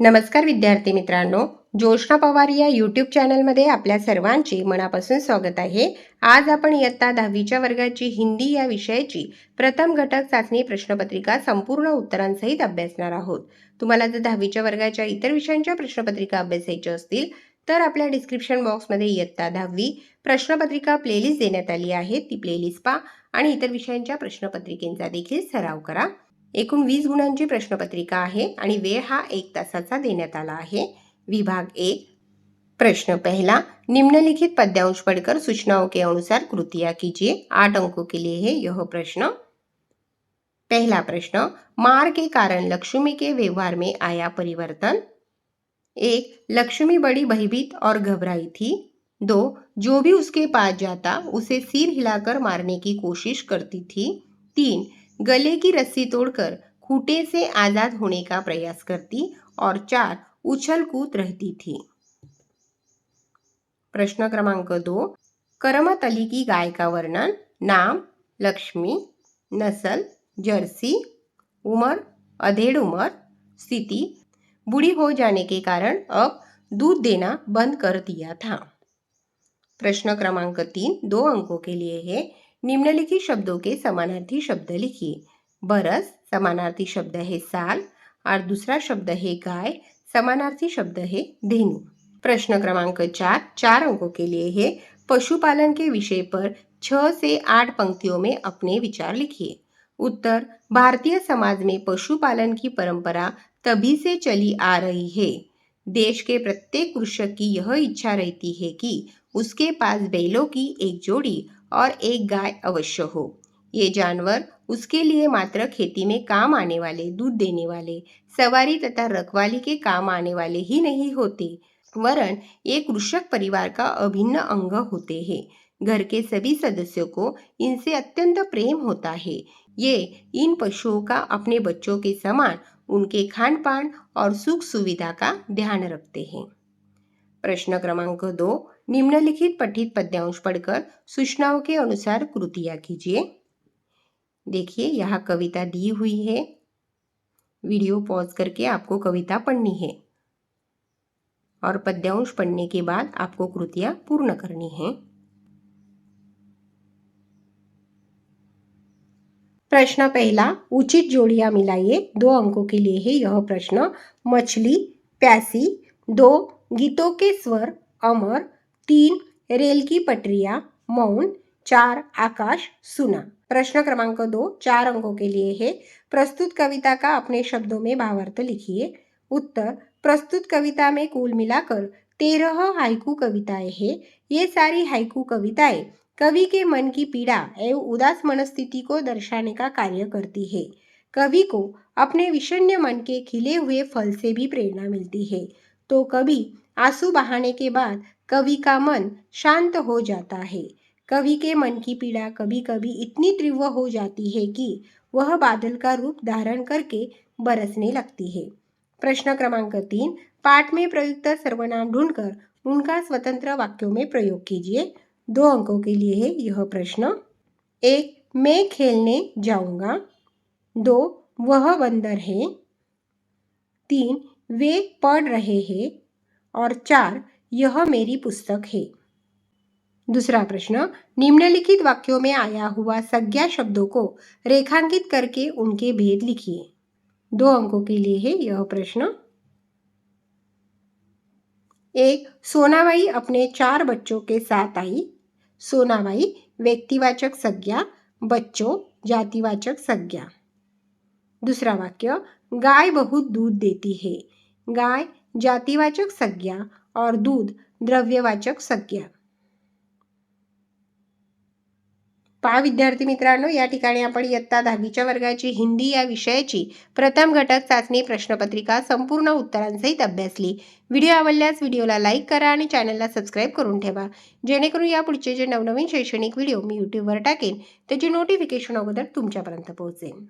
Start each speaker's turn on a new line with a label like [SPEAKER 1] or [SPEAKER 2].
[SPEAKER 1] नमस्कार विद्यार्थी मित्रांनो, जोशना पवार या यूट्यूब चॅनलमध्ये आपल्या सर्वांचे मनापासून स्वागत आहे। आज आपण इयत्ता 10वीच्या वर्गाची हिंदी या विषयाची प्रथम घटक चाचणी प्रश्नपत्रिका संपूर्ण उत्तरांसहित अभ्यासणार आहोत। तुम्हाला जर 10वीच्या वर्गाच्या इतर विषयांच्या प्रश्नपत्रिका अभ्यासायच्या असतील तर आपल्या डिस्क्रिप्शन बॉक्समध्ये इयत्ता 10वी प्रश्नपत्रिका प्लेलिस्ट देण्यात आली आहे। ती प्लेलिस्ट पहा आणि इतर विषयांच्या प्रश्नपत्रिकेचा देखील सराव करा। एकूण 20 गुणांची प्रश्नपत्रिका आहे आणि वेळ हा 1 तासाचा देण्यात आला आहे। विभाग 1 प्रश्न पहला, निम्नलिखित पद्यांश पढ़कर सूचनाओं के अनुसार कृतियां कीजिए। 8 अंकों के लिए है यह प्रश्न। पहला प्रश्न, मार के कारण लक्ष्मी के व्यवहार में आया परिवर्तन। 1. लक्ष्मी बड़ी भयभीत और घबराई थी। 2. जो भी उसके पास जाता उसे सिर हिलाकर मारने की कोशिश करती थी। 3. गले की रस्सी तोड़कर खूंटे से आजाद होने का प्रयास करती और 4. उछल कूद रहती थी। प्रश्न क्रमांक 2, करमत अली की गाय का वर्णन। नाम लक्ष्मी, नस्ल जर्सी, उम्र अधेड़ उम्र, स्थिति बूढ़ी हो जाने के कारण अब दूध देना बंद कर दिया था। प्रश्न क्रमांक 3 2 अंकों के लिए है। निम्नलिखित शब्दों के समानार्थी शब्द लिखिए। बरस समानार्थी शब्द है साल और दूसरा शब्द है गाय, समानार्थी शब्द है धेनु। प्रश्न क्रमांक 4 अंकों के लिए है। पशुपालन के विषय पर 6 से 8 पंक्तियों में अपने विचार लिखिए। उत्तर, भारतीय समाज में पशुपालन की परंपरा तभी से चली आ रही है। देश के प्रत्येक कृषक की यह इच्छा रहती है कि उसके पास बैलों की एक जोड़ी और एक गाय अवश्य हो। ये जानवर उसके लिए मात्र खेती में काम आने वाले, दूध देने वाले, सवारी तथा रखवाली के काम आने वाले ही नहीं होते, वरन ये कृषक परिवार का अभिन्न अंग होते हैं। घर के सभी सदस्यों को इनसे अत्यंत प्रेम होता है। ये इन पशुओं का अपने बच्चों के समान उनके खान पान और सुख सुविधा का ध्यान रखते हैं। प्रश्न क्रमांक 2, निम्नलिखित पठित पद्यांश पढ़कर सूचनाओं के अनुसार कृतियां कीजिए। देखिए यहाँ कविता दी हुई है। वीडियो पॉज करके आपको कविता पढ़नी है और पद्यांश पढ़ने के बाद आपको कृतियां पूर्ण करनी है। प्रश्न पहला, उचित जोड़ियां मिलाइए। 2 अंकों के लिए है यह प्रश्न। मछली प्यासी, 2 गीतों के स्वर अमर, 3 रेल की पटरियां मौन, 4 आकाश सुना। प्रश्न क्रमांक 2 4 अंकों के लिए है। प्रस्तुत कविता का अपने शब्दों में भावार्थ लिखिए। उत्तर, प्रस्तुत कविता में कुल मिलाकर 13 हाइकू कविताएं हैं। ये सारी हाइकू कविताएं कवि के मन की पीड़ा एवं उदास मनस्थिति को दर्शाने का कार्य करती है। कवि को अपने विषण्ण मन के खिले हुए फल से भी प्रेरणा मिलती है, तो कभी आंसू बहाने के बाद कवि का मन शांत हो जाता है। कवि के मन की पीड़ा कभी कभी इतनी तीव्र हो जाती है कि वह बादल का रूप धारण करके बरसने लगती है। प्रश्न क्रमांक 3, पाठ में प्रयुक्त सर्वनाम ढूंढकर उनका स्वतंत्र वाक्यों में प्रयोग कीजिए। 2 अंकों के लिए है यह प्रश्न। 1, मैं खेलने जाऊंगा। 2, वह बंदर है। 3, वे पढ़ रहे हैं और 4, यह मेरी पुस्तक है। दूसरा प्रश्न, निम्नलिखित वाक्यों में आया हुआ संज्ञा शब्दों को रेखांकित करके उनके भेद लिखिए। 2 अंकों के लिए है यह प्रश्न। 1, सोनाबाई अपने 4 बच्चों के साथ आई। सोनाबाई व्यक्तिवाचक संज्ञा, बच्चों जातिवाचक संज्ञा। दूसरा वाक्य, गाय बहुत दूध देती है। गाय जातिवाचक संज्ञा और दूध द्रव्यवाचक संज्ञा। पहा विद्यार्थी मित्रांनो, या ठिकाणी आपण इयत्ता 10वीच्या वर्गाची हिंदी या विषयाची प्रथम घटक चाचणी प्रश्नपत्रिका संपूर्ण उत्तरांसहित अभ्यासली। व्हिडिओ आवडल्यास व्हिडिओला लाईक करा आणि चॅनलला सबस्क्राईब करून ठेवा, जेणेकरून या पुढचे जे नवनवीन शैक्षणिक व्हिडिओ मी यूट्यूबवर टाकेन त्याची नोटिफिकेशन अगोदर तुमच्यापर्यंत पोहोचेल।